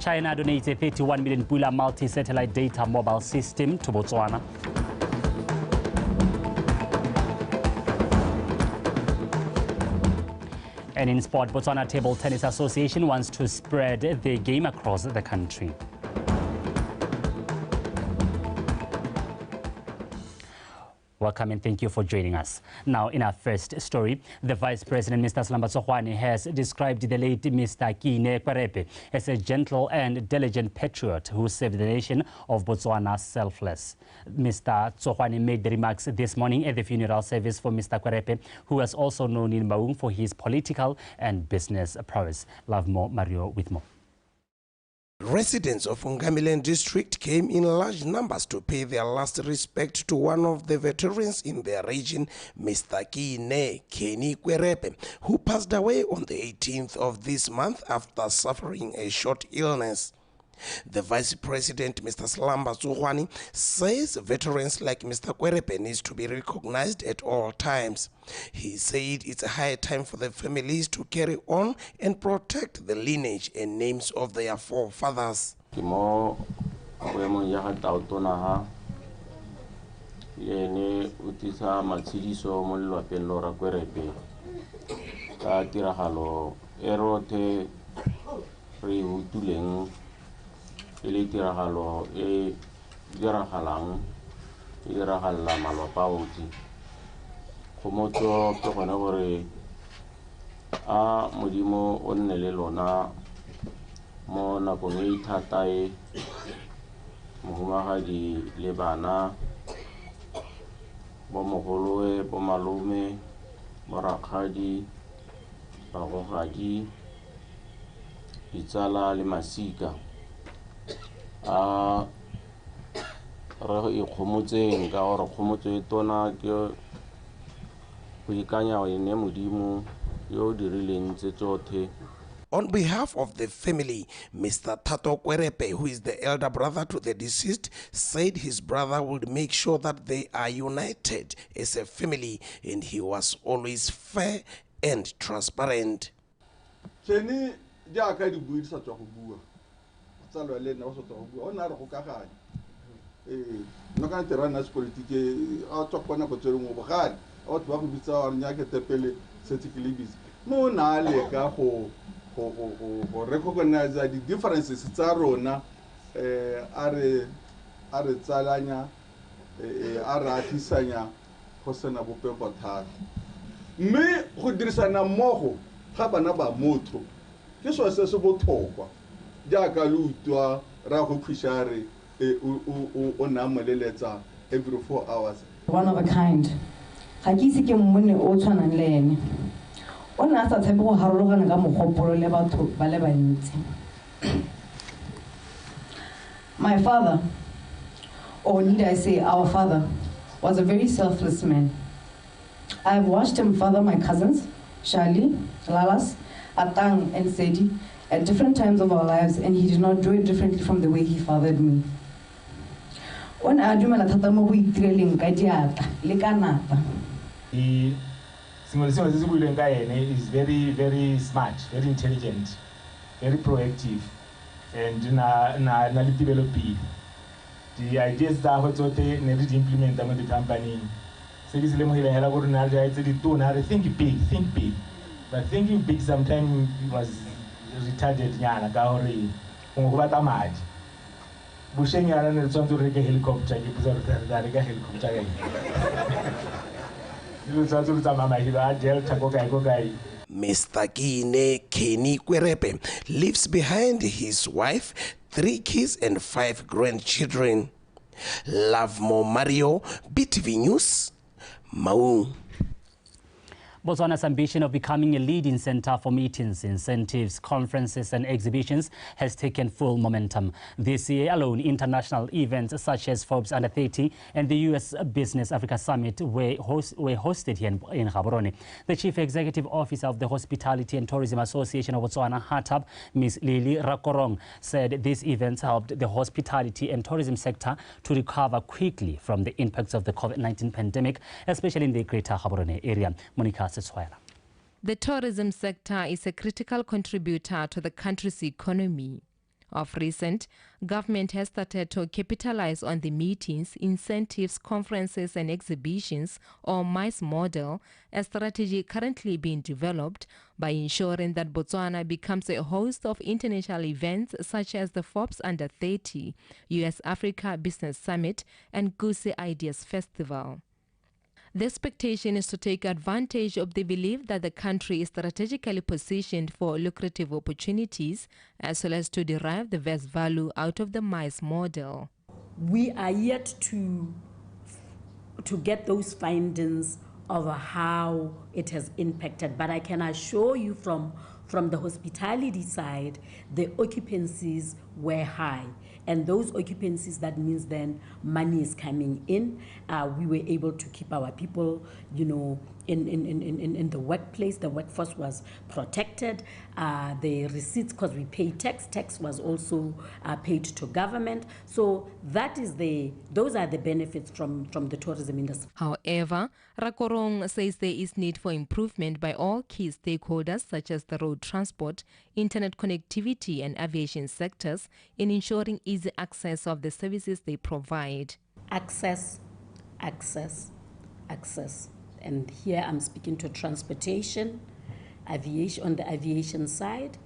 China donates a 31 million Pula multi-satellite data mobile system to Botswana. And in sport, Botswana Table Tennis Association wants to spread the game across the country. Welcome and thank you for joining us. Now, in our first story, the Vice President, Mr. Slamba Tsokhwane, has described the late Mr. Kine Kwerepe as a gentle and diligent patriot who saved the nation of Botswana selfless. Mr. Tsokhwane made the remarks this morning at the funeral service for Mr. Kwerepe, who was also known in Maung for his political and business prowess. Love more, Mario with more. Residents of Ngamiland district came in large numbers to pay their last respect to one of the veterans in their region, Mr. Kine Kwerepe, who passed away on the 18th of this month after suffering a short illness. The Vice President, Mr. Slamba Tsokhwane, says veterans like Mr. Kwerepe needs to be recognized at all times. He said it's a high time for the families to carry on and protect the lineage and names of their forefathers. Ele tiragalo e diragalang e diragalla malopauti khomotso ke gona gore a modimo o nne le lona mo nakong e thata e mohumagadi le bana bo mogolo e bo malome borakgadi bagogadi ditsala le masika re ikgomotseng ka gore kgomotso e tona ke go ikanya ene modimo yo dirileng tse tsotlhe. On behalf of the family, Mr. Tato Kwerepe, who is the elder brother to the deceased, said his brother would make sure that they are united as a family, and he was always fair and transparent. Tsalo le nna o so tlo bua ona re go kaganya no ka ntera na politike a tsokwana go tsere mo bogale a batho ba go bitsa wa nya ke tepele setsikilibis mo na le ka go recognize the differences tsa rona a re tsalanya a ra tlisanya go sena bopego thata mme go dirisana mmogo ga bana ba motho ke so se botlhokwa. Every 4 hours. One of a kind. Hakisi ke mmone o tshwanang le ene. O na sa tshepe go harologana ka mogopolo le batho ba le bantsi. My father, or need I say our father, was a very selfless man. I have watched him father my cousins, Shali, Lalas, Atang, and Sedi, at different times of our lives, and he did not do it differently from the way he fathered me. On adumela thata mo go itireleng ka diatla le ka napa. Is very, very smart, very intelligent, very proactive, and na develop the ideas that what they need to implement them in the company. So this is think big, but thinking big sometimes was retarded nyana ka hore go batla madi busheng ya rena le tsantso re ke helicopter ke pusa re ka helicopter ga ile tsantso re tsama mahilo a delta go kae. Mr. Kine Kwerepe leaves behind his wife, 3 kids and 5 grandchildren. Love more, Mario, BTV News, Maung. Botswana's ambition of becoming a leading center for meetings, incentives, conferences and exhibitions has taken full momentum. This year alone, international events such as Forbes Under 30 and the U.S. Business Africa Summit were hosted here in Gaborone. The Chief Executive Officer of the Hospitality and Tourism Association of Botswana, HATAB, Ms. Lili Rakorong, said these events helped the hospitality and tourism sector to recover quickly from the impacts of the COVID-19 pandemic, especially in the Greater Gaborone area. Monica. The tourism sector is a critical contributor to the country's economy. Of recent, government has started to capitalize on the meetings, incentives, conferences and exhibitions or MICE model, a strategy currently being developed by ensuring that Botswana becomes a host of international events such as the Forbes Under 30, US Africa Business Summit and Goose Ideas Festival. The expectation is to take advantage of the belief that the country is strategically positioned for lucrative opportunities, as well as to derive the best value out of the MICE model. We are yet to get those findings of how it has impacted, but I can assure you from the hospitality side, the occupancies were high. And those occupancies, that means then money is coming in. We were able to keep our people, in the workplace. The workforce was protected. The receipts, because we pay tax was also paid to government. So those are the benefits from the tourism industry. However, Rakorong says there is need for improvement by all key stakeholders such as the road transport, internet connectivity and aviation sectors in ensuring easy access of the services they provide. Access. And here I'm speaking to transportation, aviation, on the aviation side,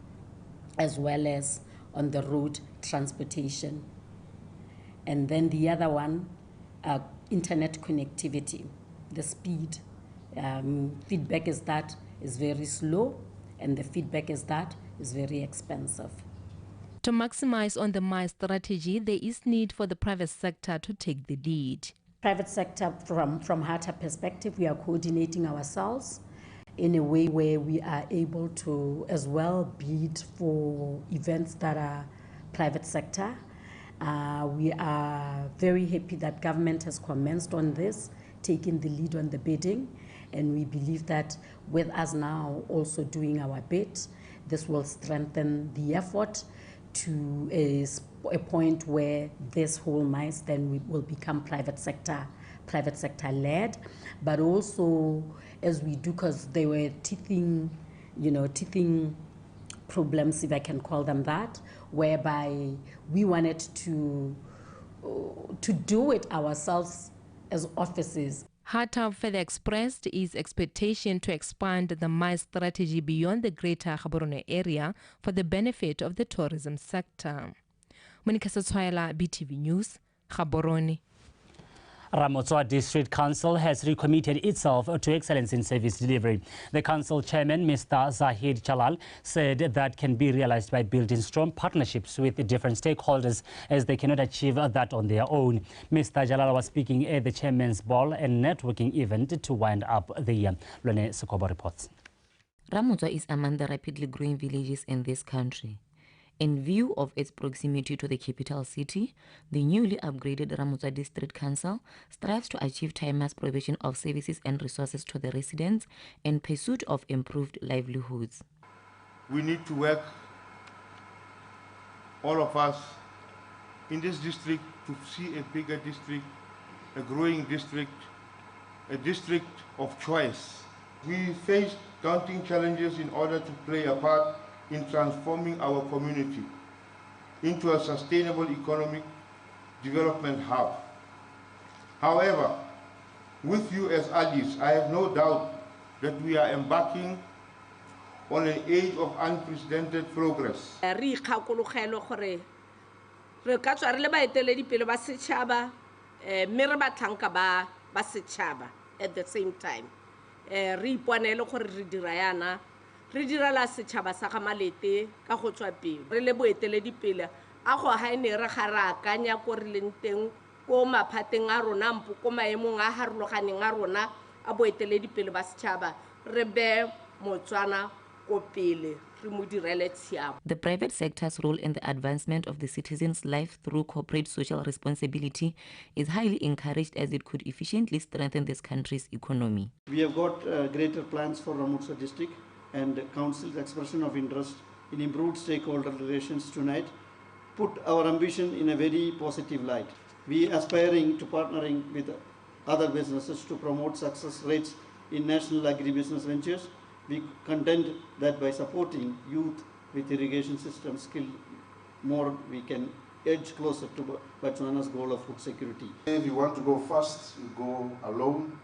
as well as on the road transportation. And then the other one, internet connectivity, the speed. Feedback is that is very slow, and the feedback is that is very expensive. To maximize on the MICE strategy, there is need for the private sector to take the lead. Private sector, from HATA perspective, we are coordinating ourselves in a way where we are able to as well bid for events that are private sector. We are very happy that government has commenced on this, taking the lead on the bidding, and we believe that with us now also doing our bid, this will strengthen the effort to a point where this whole MICE then will become private sector led, but also as we do, because there were teething problems, if I can call them that, whereby we wanted to do it ourselves as offices. HATA further expressed its expectation to expand the MICE strategy beyond the greater Gaborone area for the benefit of the tourism sector. Monica Satswaila, BTV News, Gaborone. Ramotswa District Council has recommitted itself to excellence in service delivery. The council chairman, Mr. Zahid Jalal, said that can be realized by building strong partnerships with the different stakeholders, as they cannot achieve that on their own. Mr. Jalal was speaking at the chairman's ball and networking event to wind up the year. Lone Sukobo reports. Ramotswa is among the rapidly growing villages in this country. In view of its proximity to the capital city, the newly upgraded Ramotswa District Council strives to achieve timeless provision of services and resources to the residents in pursuit of improved livelihoods. We need to work, all of us in this district, to see a bigger district, a growing district, a district of choice. We face daunting challenges in order to play a part in transforming our community into a sustainable economic development hub. However, with you as allies, I have no doubt that we are embarking on an age of unprecedented progress. At the same time, re dira la setšhaba sa ga Malete ka go tswa pele re le boeteledipele a go haine re ga re akanya ko re leng teng ko maphateng a rona mpo ko maemong a harologaneng a rona a boeteledipele ba setšhaba re be Motswana ko pele re mo direle tshiamo. The private sector's role in the advancement of the citizens' life through corporate social responsibility is highly encouraged, as it could efficiently strengthen this country's economy. We have got greater plans for Ramotswa district, and Council's expression of interest in improved stakeholder relations tonight put our ambition in a very positive light. We are aspiring to partnering with other businesses to promote success rates in national agribusiness ventures. We contend that by supporting youth with irrigation system skill more we can edge closer to Botswana's goal of food security. If you want to go fast, you go alone.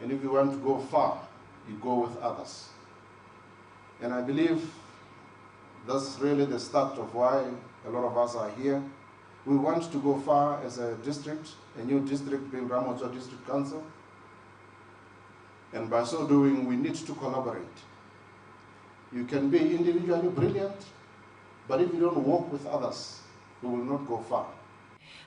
And if you want to go far, you go with others. And I believe that's really the start of why a lot of us are here. We want to go far as a district, a new district being Ramotswa District Council. And by so doing, we need to collaborate. You can be individually brilliant, but if you don't work with others, you will not go far.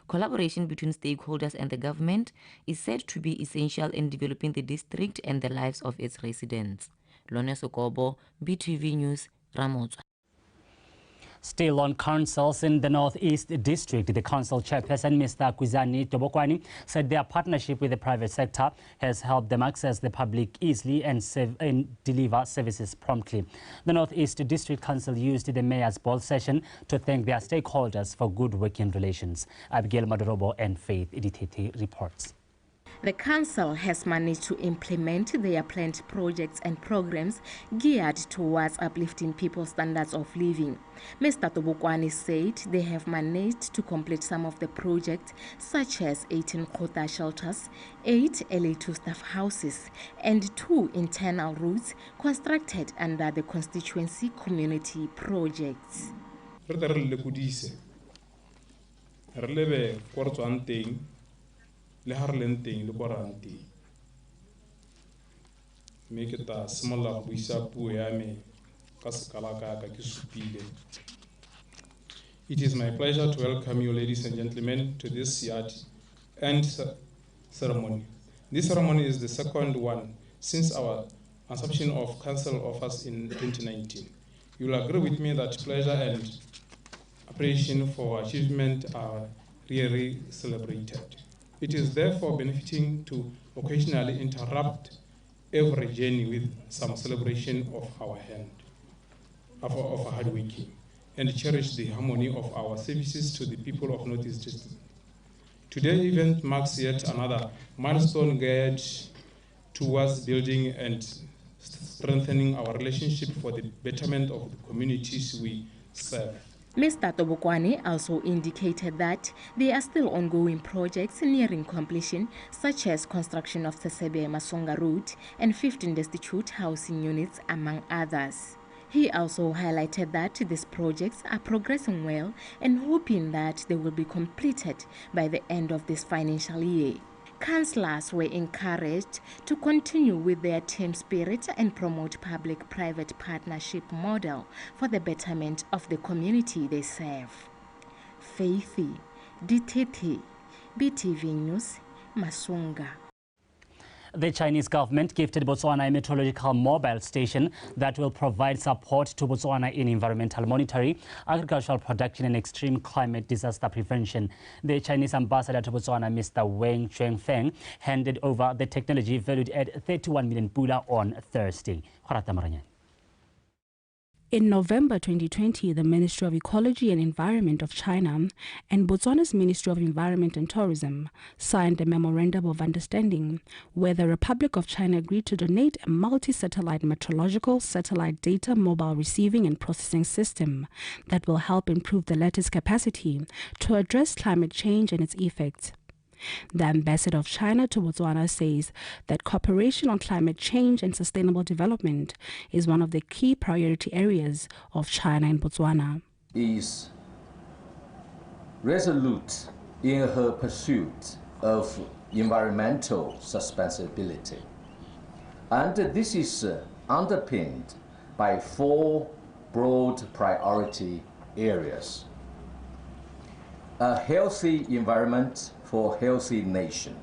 Collaboration between stakeholders and the government is said to be essential in developing the district and the lives of its residents. Lone Sokobo, BTV News, Ramotswa. Still on councils in the Northeast District, the council chairperson, Mr. Kwizani Tobokwani, said their partnership with the private sector has helped them access the public easily and deliver services promptly. The Northeast District Council used the Mayor's Ball session to thank their stakeholders for good working relations. Abigail Madorobo and Faith Iditete reports. The council has managed to implement their planned projects and programs geared towards uplifting people's standards of living. Mr. Tobokwani said they have managed to complete some of the projects, such as 18 quota shelters, 8 LA2 staff houses, and 2 internal routes constructed under the constituency community projects. Le harlenteng le borante me ke ta simolla go buisa puo ya me ka sekala ka ke supile. It is my pleasure to welcome you, ladies and gentlemen, to this yard and ceremony. This ceremony is the second one since our assumption of council office in 2019. You will agree with me that pleasure and appreciation for achievement are really celebrated. It is therefore benefiting to occasionally interrupt every journey with some celebration of our hard working, and cherish the harmony of our services to the people of Northeast District. Today's event marks yet another milestone geared towards building and strengthening our relationship for the betterment of the communities we serve. Mr. Tobokwani also indicated that there are still ongoing projects nearing completion, such as construction of the Sebe-Masonga Road and 15 destitute housing units, among others. He also highlighted that these projects are progressing well and hoping that they will be completed by the end of this financial year. Councillors were encouraged to continue with their team spirit and promote public-private partnership model for the betterment of the community they serve. Faithy, DTT, BTV News, Masunga. The Chinese government gifted Botswana a meteorological mobile station that will provide support to Botswana in environmental monitoring, agricultural production and extreme climate disaster prevention. The Chinese ambassador to Botswana, Mr. Wang Chuanfeng, handed over the technology valued at 31 million pula on Thursday. In November 2020, the Ministry of Ecology and Environment of China and Botswana's Ministry of Environment and Tourism signed a memorandum of understanding where the Republic of China agreed to donate a multi-satellite meteorological satellite data mobile receiving and processing system that will help improve the latter's capacity to address climate change and its effects. The ambassador of China to Botswana says that cooperation on climate change and sustainable development is one of the key priority areas of China and Botswana. Is resolute in her pursuit of environmental sustainability. And this is underpinned by 4 broad priority areas. A healthy environment for a healthy nation,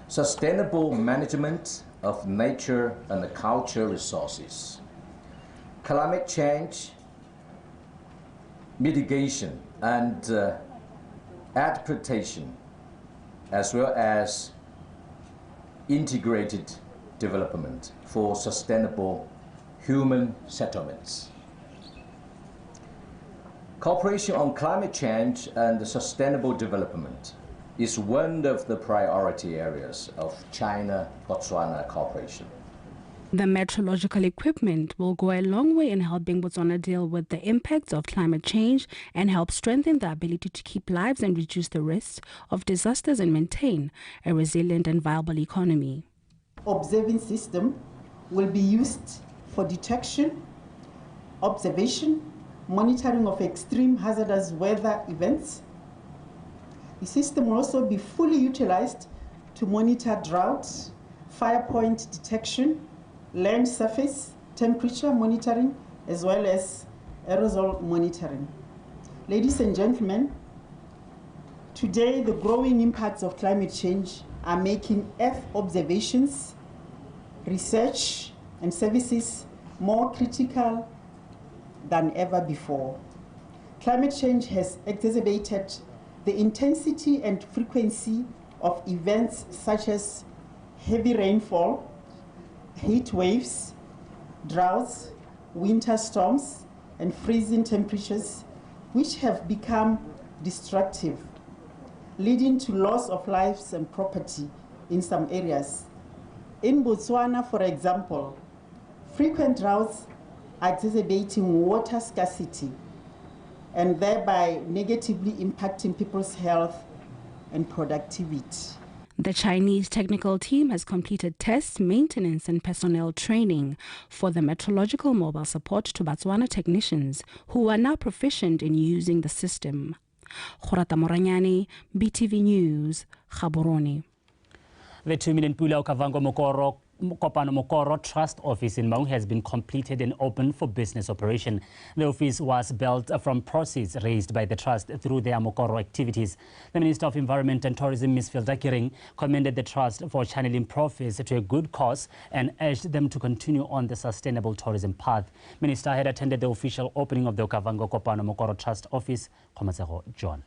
sustainable management of nature and cultural resources, climate change mitigation and adaptation, as well as integrated development for sustainable human settlements. Cooperation on climate change and sustainable development is one of the priority areas of China-Botswana cooperation. The meteorological equipment will go a long way in helping Botswana deal with the impacts of climate change and help strengthen the ability to keep lives and reduce the risks of disasters and maintain a resilient and viable economy. Observing system will be used for detection, observation, monitoring of extreme hazardous weather events. The system will also be fully utilized to monitor drought, fire point detection, land surface temperature monitoring, as well as aerosol monitoring. Ladies and gentlemen, today the growing impacts of climate change are making Earth observations, research, and services more critical than ever before. Climate change has exacerbated the intensity and frequency of events such as heavy rainfall, heat waves, droughts, winter storms, and freezing temperatures, which have become destructive, leading to loss of lives and property in some areas. In Botswana, for example, frequent droughts are exacerbating water scarcity and thereby negatively impacting people's health and productivity. The Chinese technical team has completed tests, maintenance and personnel training for the meteorological mobile support to Botswana technicians who are now proficient in using the system. Khorata Moranyani, BTV News, Gaborone. The 2 million Pula Okavango Kopano Mokoro Trust Office in Maung has been completed and open for business operation. The office was built from proceeds raised by the trust through their Mokoro activities. The Minister of Environment and Tourism, Ms. Filda Kiring, commended the trust for channeling profits to a good cause and urged them to continue on the sustainable tourism path. Minister had attended the official opening of the Okavango Kopano Mokoro Trust Office. Komatseho John.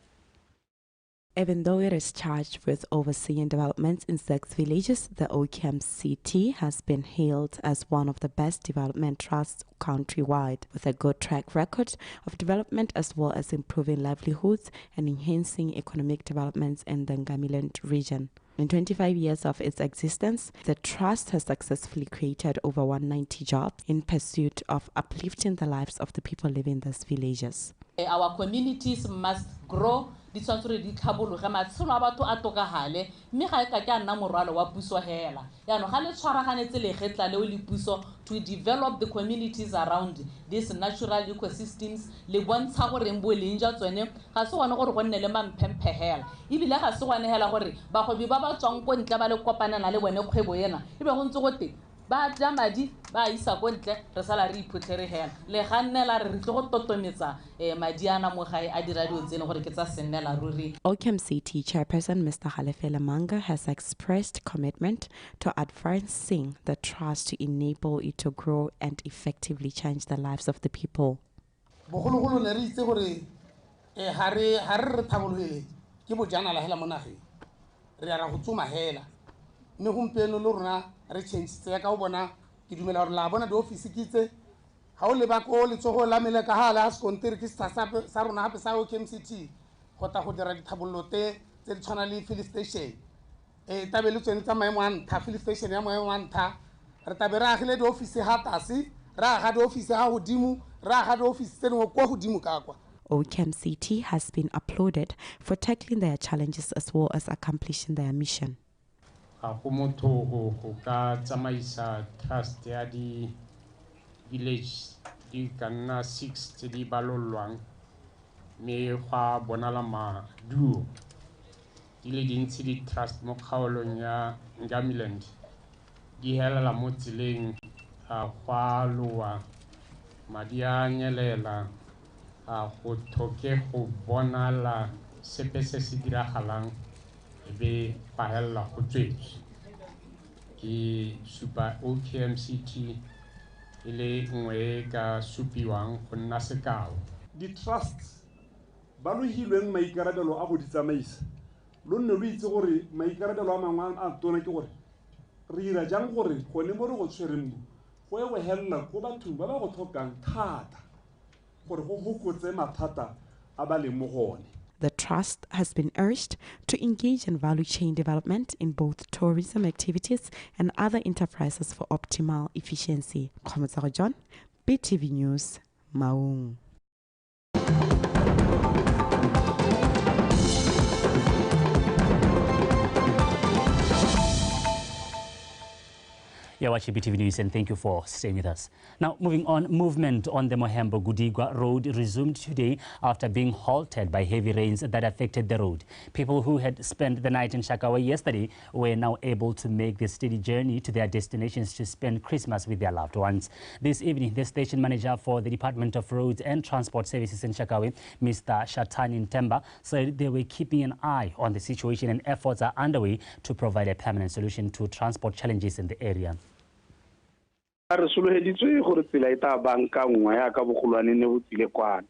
Even though it is charged with overseeing developments in 6 villages, the OKMCT has been hailed as one of the best development trusts countrywide, with a good track record of development as well as improving livelihoods and enhancing economic developments in the Ngamiland region. In 25 years of its existence, the trust has successfully created over 190 jobs in pursuit of uplifting the lives of the people living in these villages. Our communities must grow. Di tshwanetse di tlhabologe matshelo a batho a tokagale mme ga e ka ke a nna morwalo wa puso hela yaanong ga le tshwaraganetse legetla leo le puso to develop the communities around these natural ecosystems le bontsha gore boleng jwa tsone ga se gone gore go nne le mamphemphe hela ebile ga se gone hela gore bagwebi ba ba tswang ko ntle ba le kopanana le bone kgwebo ena ebe go ntse go teng ba tla madi ba isa ko ntle re sala re iphutlhere hela le gannela re tlo go totometsa madi ana mo gae a dira dio tsene gore ke tsa sennela ruri. OKMCT chairperson Mr. Halefele Manga has expressed commitment to advancing the trust to enable it to grow and effectively change the lives of the people. Bogologolo ne re itse gore ha re thabolole ke bojanala hela mo nageng re ya go tsoma hela mme gompieno le rona re change ya ka o bona ke dumela gore la bona di office kitse ha o le ba ko le tsogo la mele ka hala se kontere ke sa rona hape sa OKMCT go ta go dira dithabollo tse di tshwana le filling station tabe le tsone tsa maemo a ntlha filling station ya maemo a ntlha re tabe re agile di office ha tasi ra ga di office ha godimo ra ga di office tse dingwe kwa godimo ka kwa. OKMCT has been applauded for tackling their challenges as well as accomplishing their mission. Go motho go ka tsamaisa trust ya di village di ka nna 6 tse di balolwang mme ga bonala maduo di le dintsi di trust mo kgaolong ya Ngamiland di helela mo tseleng gwa loa madi a nyelela go thoke go bonala sepe se se diragalang ebe ba hella go tswetse ke supa OKMCT ile ngwe ka supiwang go nna sekao. Di trusts ba lohilweng maikarabelo a go di tsamaisa lo nne lo itse gore maikarabelo a mangwe a tona ke gore re ira jang gore gone mo re go tshwereng go e go hella go batho ba ba go tlhokang thata gore go hokotse mathata a ba leng mo gone. The trust has been urged to engage in value chain development in both tourism activities and other enterprises for optimal efficiency. Khomotsego John, BTV News, Maung. You're watching BTV News and thank you for staying with us. Now, moving on, movement on the Mohembo-Gudigwa road resumed today after being halted by heavy rains that affected the road. People who had spent the night in Shakawa yesterday were now able to make the steady journey to their destinations to spend Christmas with their loved ones. This evening, the station manager for the Department of Roads and Transport Services in Shakawe, Mr. Shatani Ntemba, said they were keeping an eye on the situation and efforts are underway to provide a permanent solution to transport challenges in the area. Re soloheditswe gore tsela e tla banka nngwe ya ka bogolwane ne go tsile kwana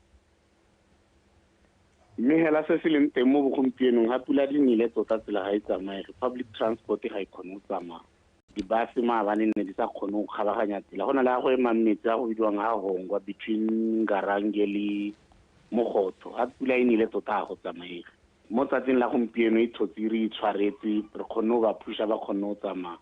mme hela se se leng teng mo bogompienong ga pula di nele tota tsela ga e tsamaye public transport ga e kgone go tsamaya dibase maabane ne di sa kgone go kgabaganya tsela go na le a go ema metsi a go bidiwang ga hongwa between Ngarange le Mogotho ga pula e nele tota ga go tsamaege mo tsatsing la gompieno e thotse re itshwaretse re kgone go ba phusha ba kgone go tsamaya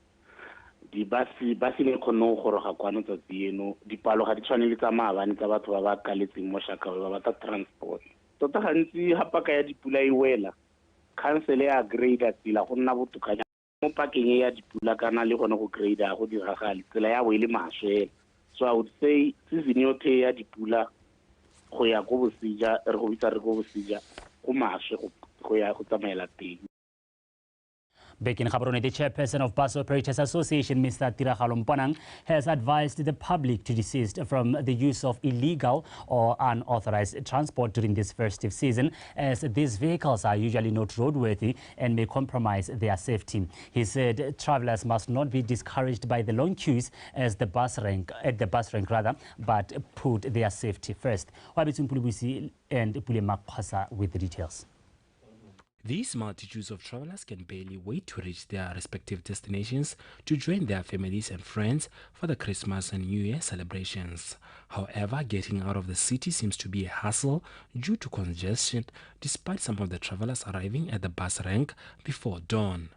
dibase le kgone go goroga kwano tsatsi eno dipalo ga di tshwane le tsa maabane tsa batho ba ba kaletseng mo Shakawe ba batla transport tota gantsi ga paka ya dipula e wela council ya grade tsela go nna botokanya mo pakeng ya dipula kana le gone go grade go diragale tsela ya bo ile maswe. So I would say season yote ya dipula go ya go bosija re go bitsa re go bosija go maswe go ya go tsamaela teng. Back in Gaborone, the chairperson of Bus Operators Association, Mr. Tiragalo Mponang, has advised the public to desist from the use of illegal or unauthorized transport during this festive season, as these vehicles are usually not roadworthy and may compromise their safety. He said travelers must not be discouraged by the long queues at the bus rank, but put their safety first. Wabitsun Pulubusi and Pulema Kwasa with the details. These multitudes of travelers can barely wait to reach their respective destinations to join their families and friends for the Christmas and New Year celebrations. However, getting out of the city seems to be a hassle due to congestion, despite some of the travelers arriving at the bus rank before dawn.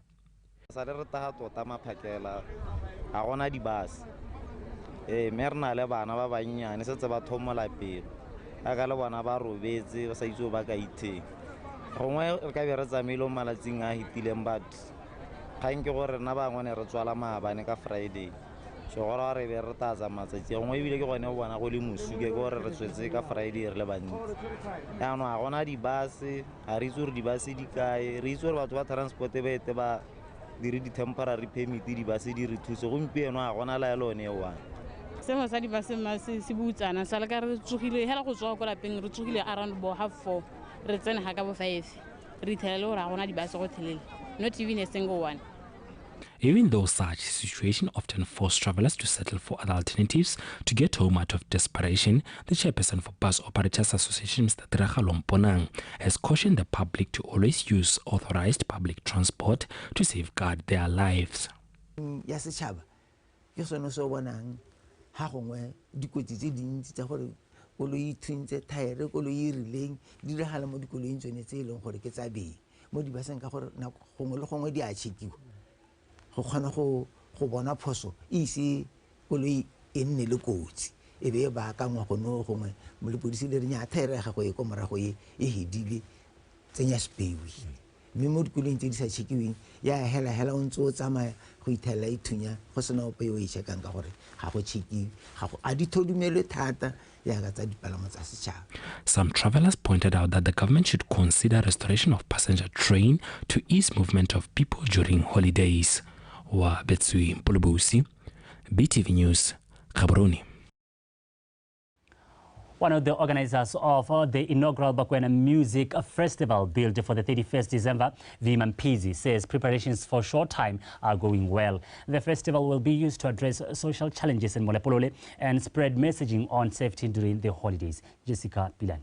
gongwe re ka be re tsamaile mo malatsing a hitileng but kgang ke gore nna bangwe ne re tswala maabane ka Friday so gore re be re tatsa matsatsi gongwe ebile ke gone go bona go le mosuke ke gore re tswetse ka Friday re le bantsi yaanong ga gona dibase ga re itse gore dibase di kae re itse gore batho ba transport ba ete ba dire di-temporary permit dibase di re thuse gompieno ga gona la yone e one sengwe sa dibase se butsana sa le ka re tsogile hela go tswa ko lapeng re tsogile around bo 4:30 re tsena ga ka bo 5 re ithela gore ga gona dibase go thelele not even a single one. Even though such situation often force travelers to settle for other alternatives to get home out of desperation, the chairperson for Bus Operators Association, Mr. Tiragalo Mponang, has cautioned the public to always use authorized public transport to safeguard their lives. Ya setšhaba ke sone se o bonang ga gongwe dikotsi tse dintsi tsa gore koloi thuntse thaere koloi rileng di diragala mo dikoloing tsone tse e leng gore ke tsa beng mo dibaseng ka gore gongwe le gongwe di a chekiwa go kgona go bona phoso e ise koloi e nne le kotsi e be e baakangwa gone gongwe mo lepodisi le re nya thaere ya gago e ko morago e hedile tsenya spewi mme mo dikoloing tse di sa chekiweng ya hela o ntse o tsamaya go ithela e thunya go sena ope o e chekang ka gore ga go chekiwe a di thodumelwe thata. Some travelers pointed out that the government should consider restoration of passenger train to ease movement of people during holidays. Wabetsui Mpulubusi, BTV News, Gaborone. One of the organizers of the inaugural Botswana Music Festival billed for the 31st December, Vima Mpizi, says preparations for short time are going well. The festival will be used to address social challenges in Molepolole and spread messaging on safety during the holidays. Jessica Pilan.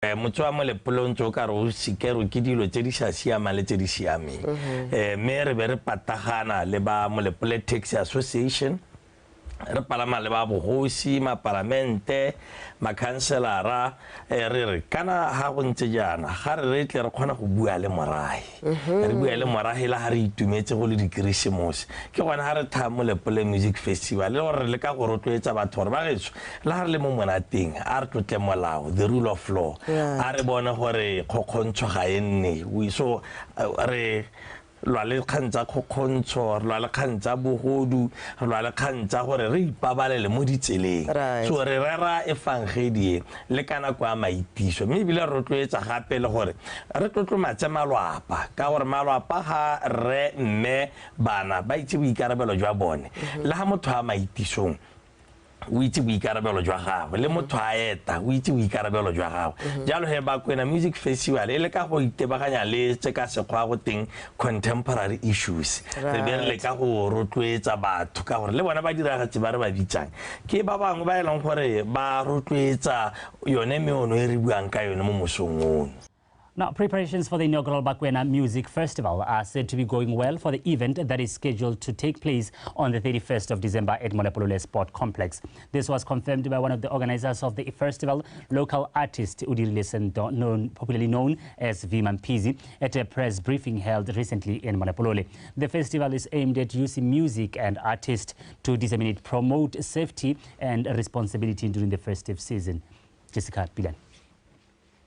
Motho wa Molepolong tso ka ro sikero ke dilo tse di sa siama le tse di siameng me re be re patagana le ba Molepole Taxi Association re palama le ba bogosi mapalamente makhanselara re re kana ha go ntse jana ga re tle re kgona go bua le morahi re bua le morahi la ha re itumetse go le dikrisimose ke gona ha re thamo le pole music festival le gore le ka go rotloetsa batho gore ba getso la ha re le mo monateng a re tlotle molao the rule of law a re bone gore kgokgontsho ga e nne we so re lwa le kgantsa kgokgontsho lwa le kgantsa bogodu lwa le kgantsa gore re ipabalele mo ditseleng so re rera efangedi le kana kwa maitiso mme bile re rotloetsa gape le gore re tlotlomatse malwapa ka gore malwapa ga re mme bana ba itse boikarabelo jwa bone le ha motho a maitisong o itse boikarabelo jwa gagwe le motho a eta o itse boikarabelo jwa gagwe jalo he Bakwena Music Festival e le ka go itebaganya le tse ka sekgwa go teng contemporary issues re be le ka go rotloetsa batho ka gore le bona ba diragatse ba re ba bitsang ke ba bangwe ba eleng gore ba rotloetsa yone meono e re buang ka yone mo mosong ono. Now, preparations for the inaugural Botswana Music Festival are said to be going well for the event that is scheduled to take place on the 31st of December at Molepolole Sport Complex. This was confirmed by one of the organizers of the festival, local artist Udirile Sento, popularly known as Vimampizi, at a press briefing held recently in Molepolole. The festival is aimed at using music and artists to disseminate, promote safety and responsibility during the festive season. Jessica Pilan.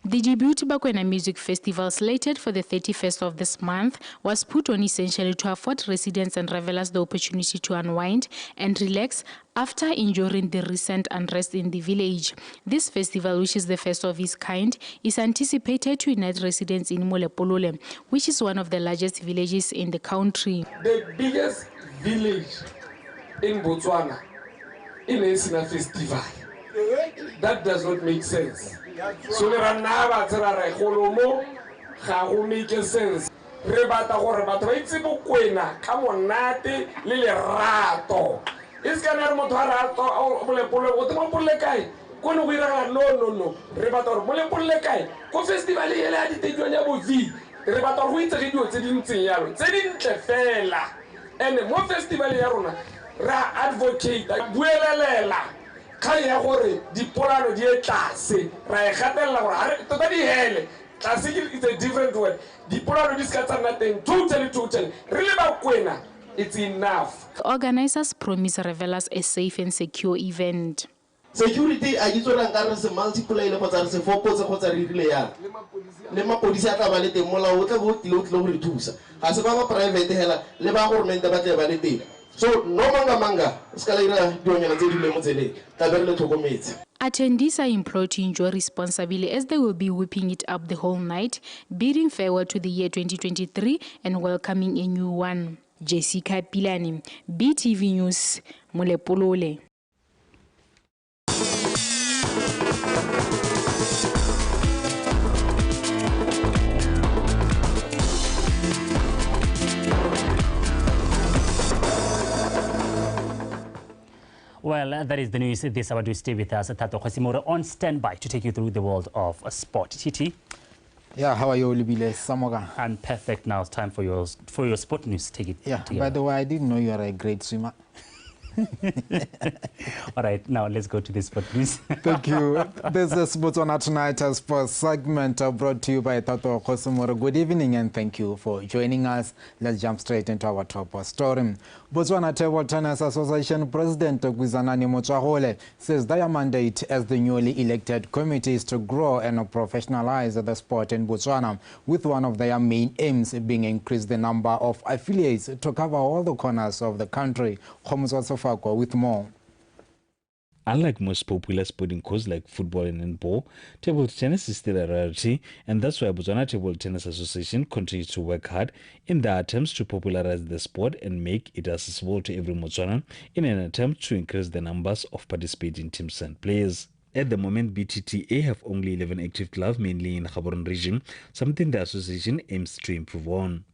The Djibouti Botswana Music Festival, slated for the 31st of this month, was put on essentially to afford residents and revelers the opportunity to unwind and relax after enduring the recent unrest in the village. This festival, which is the first of its kind, is anticipated to unite residents in Molepolole, which is one of the largest villages in the country. The biggest village in Botswana in a festival. That does not make sense. So le rana ba tsara re golomo ga go make sense re bata gore batho ba itse Bokwena ka monate le lerato iskana re motho a rato Molepolole o tmo polle kae go no go ira no re bata gore Molepolole kae go festival e le a ditejwanya bovi re bata go itse didio tse dintseng yalo tse dintle fela ene mo festival ya rona ra advocate buelelela ka ya gore dipolano di tlase ra e gatella gore tota di hele tlase is a different word dipolano di ska tsana teng totally re le Bakwena it's enough. Organizers promise revelers a safe and secure event. Security a itsola nkare se multiply le kgotsa se fokotse kgotsa re rile ya le mapodisi a tla ba le teng mola o tla go tlile go re thusa ga se ba ba private hela le ba government ba tla ba le teng. So no manga Attendees are implored to enjoy responsibly as they will be whipping it up the whole night, bidding farewell to the year 2023 and welcoming a new one. Jessica Pilani, BTV News, Molepolole. Well, that is the news this hour. Do stay with us. Tato Khosimore on standby to take you through the world of sport. Titi. Yeah, how are you, Olubile Samoga? I'm perfect now. It's time for your sport news. Take it. Yeah, together. By the way, I didn't know you are a great swimmer. All right, now let's go to the sport news. Thank you. This is Botswana Tonight, a sports segment brought to you by Tato Khosimore. Good evening and thank you for joining us. Let's jump straight into our top story. Botswana Table Tennis Association President Gwizanani Motswagole says their mandate as the newly elected committee is to grow and professionalize the sport in Botswana, with one of their main aims being increase the number of affiliates to cover all the corners of the country. With more. Unlike most popular sporting courses like football and handball, table tennis is still a rarity, and that's why Botswana Table Tennis Association continues to work hard in their attempts to popularize the sport and make it accessible to every Botswanan in an attempt to increase the numbers of participating teams and players. At the moment, BTTA have only 11 active clubs, mainly in the Gaborone region, something the association aims to improve on.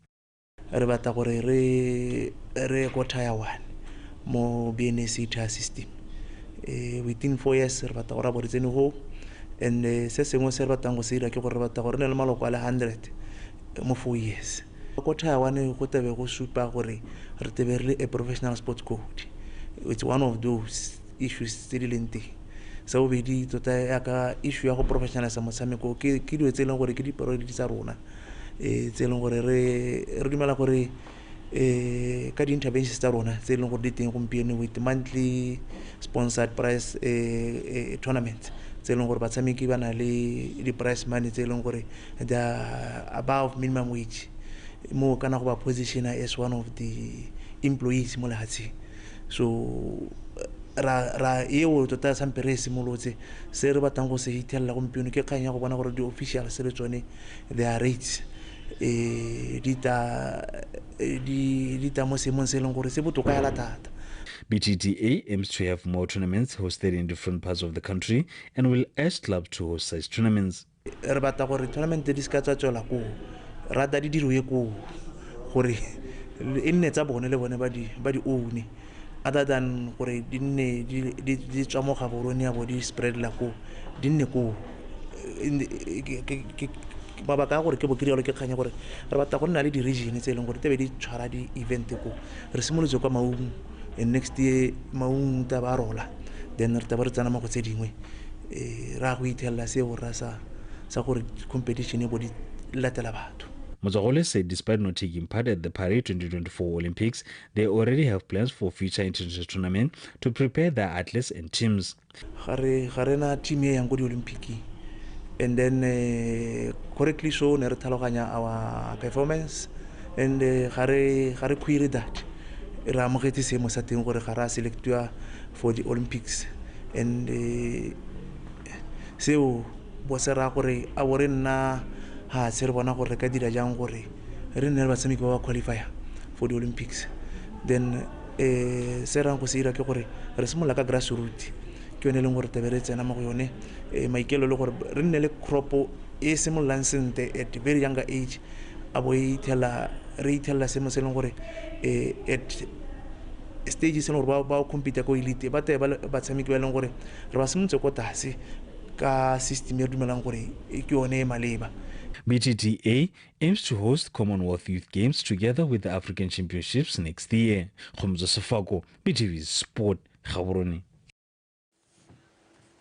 Mo BNC system within 4 years re batla gore botsene ho and se sengwe se re batlang go se dira ke gore re batla gore ne le maloko a le 100 mo 4 years go Taiwan go tebe go supa gore re tebe re a professional sports code it's one of those issues tse di leng teng. Sa bobedi tota yaka issue ya go professionalisa motshameko ke dilo tse e leng gore ke di-priority tsa rona tse e leng gore re dumela gore ka di-interventions tsa rona tse e leng gore di teng gompieno with monthly sponsored prize tournament tse e leng gore batshameki ba na le di-prize money tse e leng gore they are above minimum wage mo kana go ba positiona as one of the employees mo lehatsheng. So ra eo tota sampe re simolotse se re batlang go se hitella gompieno ke kganya go bona gore di-official se le tsone their rates di ta mo seemong se e leng gore se botoka yala thata. BTTA aims to have more tournaments hosted in different parts of the country and will urge clubs to host such tournaments. Re batla gore tournament di ska tswela ko rata di dirwe ko gore e nne tsa bone le bone ba di own other than gore di nne di tswa mo ga borone ya bo di spread la ko di nne ko mabaka a gore ke bo kry-alo ke kganya gore re batla go nna le di-region tse e leng gore tebe di tshwara di-event ko re simolotse kwa maung and next year maung ta ba rola then re taba re tsana mo go tse dingwe ra go ithelela seo ra sa gore competition e bo di latela batho. Mozagole said despite not taking part at the Paris 2024 Olympics, they already have plans for future international tournaments to prepare their athletes and teams. Garena team e yang go di Olympic and then correctly so ne re thaloganya our performance and gare query that ra amogetse seemo sa teng gore ga ra selectwa for the Olympics and seo bo se ra gore a bore nna ha se re bona gore ka dira jang gore re nne le batshameki ba ba qualify for the Olympics. Then se rang go se ira ke gore re simola ka grassroots ke yone leng gore tebe re tsena mo go yone maikelo le gore re nne le crop e simolang sente at very younger age a bo re itela semo se leng gore at stages se leng gore ba compete ko elite ba te ba batshameki ba leng gore re ba simotse ko tase ka system ya dumelang gore ke yone maleba. BTTA aims to host Commonwealth Youth Games together with the African Championships next year. Khomzo Sefako, BTV Sport, Gaborone.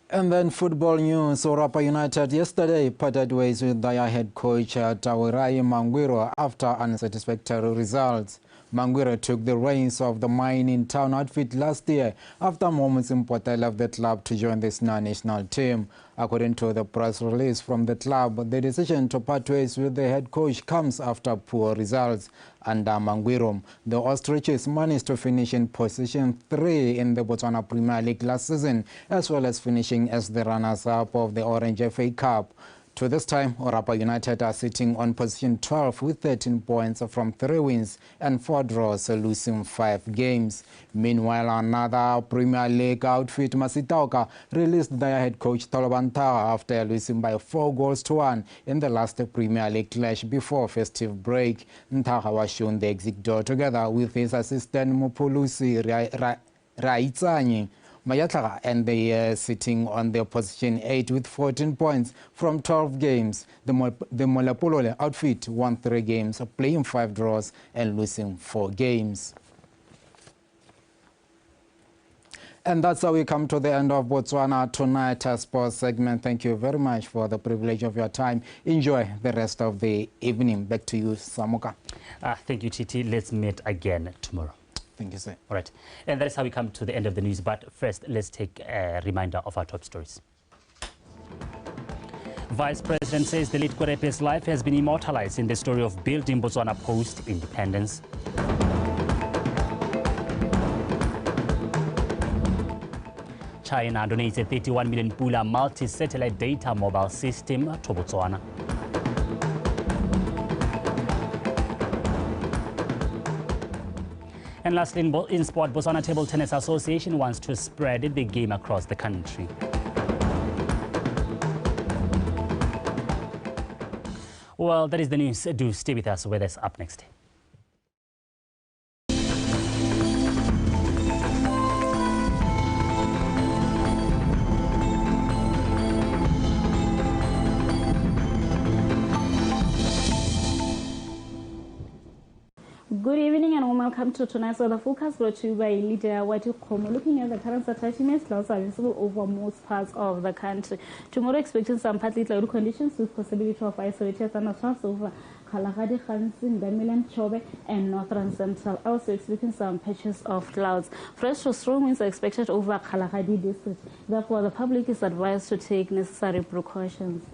And then football news. Orapa United yesterday parted ways with their head coach Tawirai Mangwiro after unsatisfactory results. Mangwiro took the reins of the mining town outfit last year after Moments Importer left the club to join this national team. According to the press release from the club, the decision to part ways with the head coach comes after poor results. Under Mangwiro, the Ostriches managed to finish in position 3 in the Botswana Premier League last season, as well as finishing as the runners-up of the Orange FA Cup. To this time, Orapa United are sitting on position 12 with 13 points from 3 wins and 4 draws, losing 5 games. Meanwhile, another Premier League outfit, Masitauka, released their head coach Tolobantawa after losing by 4-1 in the last Premier League clash before festive break. Ntaga was shown the exit door together with his assistant Mupulusi Raitsanye Mayatlaga, and they are sitting on their position 8 with 14 points from 12 games. The Molapolole outfit won 3 games, playing 5 draws and losing 4 games. And that's how we come to the end of Botswana Tonight Sports segment. Thank you very much for the privilege of your time. Enjoy the rest of the evening. Back to you, Samuka. Thank you, Titi. Let's meet again tomorrow. Thank you, sir. All right. And that is how we come to the end of the news. But first, let's take a reminder of our top stories. Vice President says the late Kwerepe's life has been immortalized in the story of building Botswana post-independence. China donates a 31 million Pula multi-satellite data mobile system to Botswana. And lastly, in sport, Botswana Table Tennis Association wants to spread the game across the country. Well, that is the news. Do stay with us. Where that's up next. Good evening and welcome welcome to tonight's weather forecast brought to you by Lydia Wati-Komo. Looking at the current Saturday, clouds are visible over most parts of the country. Tomorrow, expecting some partly cloudy conditions with possibility of isolated thunderstorms over Kalahari, Khansin, Damilan, Chobe, and northern central. Also expecting some patches of clouds. Fresh to strong winds are expected over Kalahari district. Therefore, the public is advised to take necessary precautions.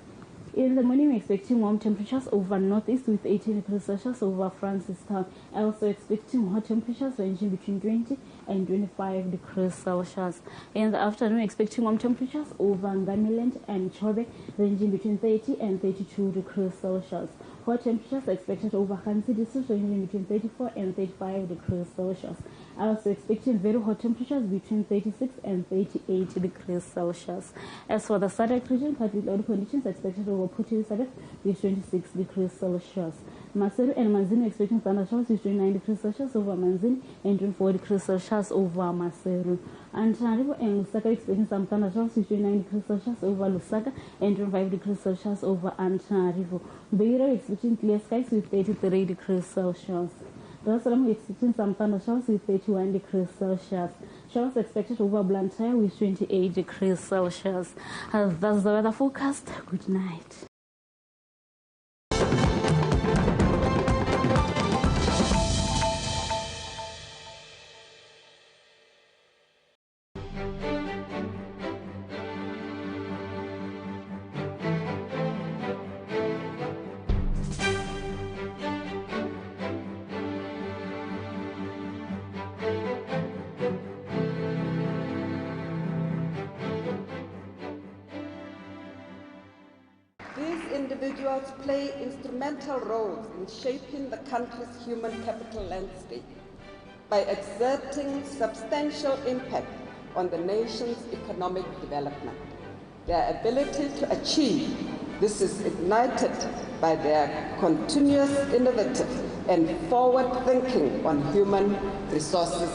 In the morning, we're expecting warm temperatures over northeast with 18 degrees Celsius over Francistown. Also expecting hot temperatures ranging between 20 and 25 degrees Celsius. In the afternoon, we're expecting warm temperatures over Ngamiland and Chobe ranging between 30 and 32 degrees Celsius. Hot temperatures expected over Khansi district ranging between 34 and 35 degrees Celsius. Also expecting very hot temperatures between 36 and 38 degrees Celsius. As for the Sadek region, partly cloudy conditions expected over Puti Sadek with 26 degrees Celsius. Maseru and Manzini expecting thunderstorms with 29 degrees Celsius over Manzini and 24 degrees Celsius over Maseru. Antananarivo and Lusaka expecting some thunderstorms with 29 degrees Celsius over Lusaka and 25 degrees Celsius over Antananarivo. Beira expecting clear skies with 33 degrees Celsius. Dar es Salaam expecting some thunderstorms with 31 degrees Celsius. Showers expected over Blantyre with 28 degrees Celsius. That's the weather forecast. Good night. Individuals play instrumental roles in shaping the country's human capital landscape by exerting substantial impact on the nation's economic development. Their ability to achieve this is ignited by their continuous innovative and forward thinking on human resources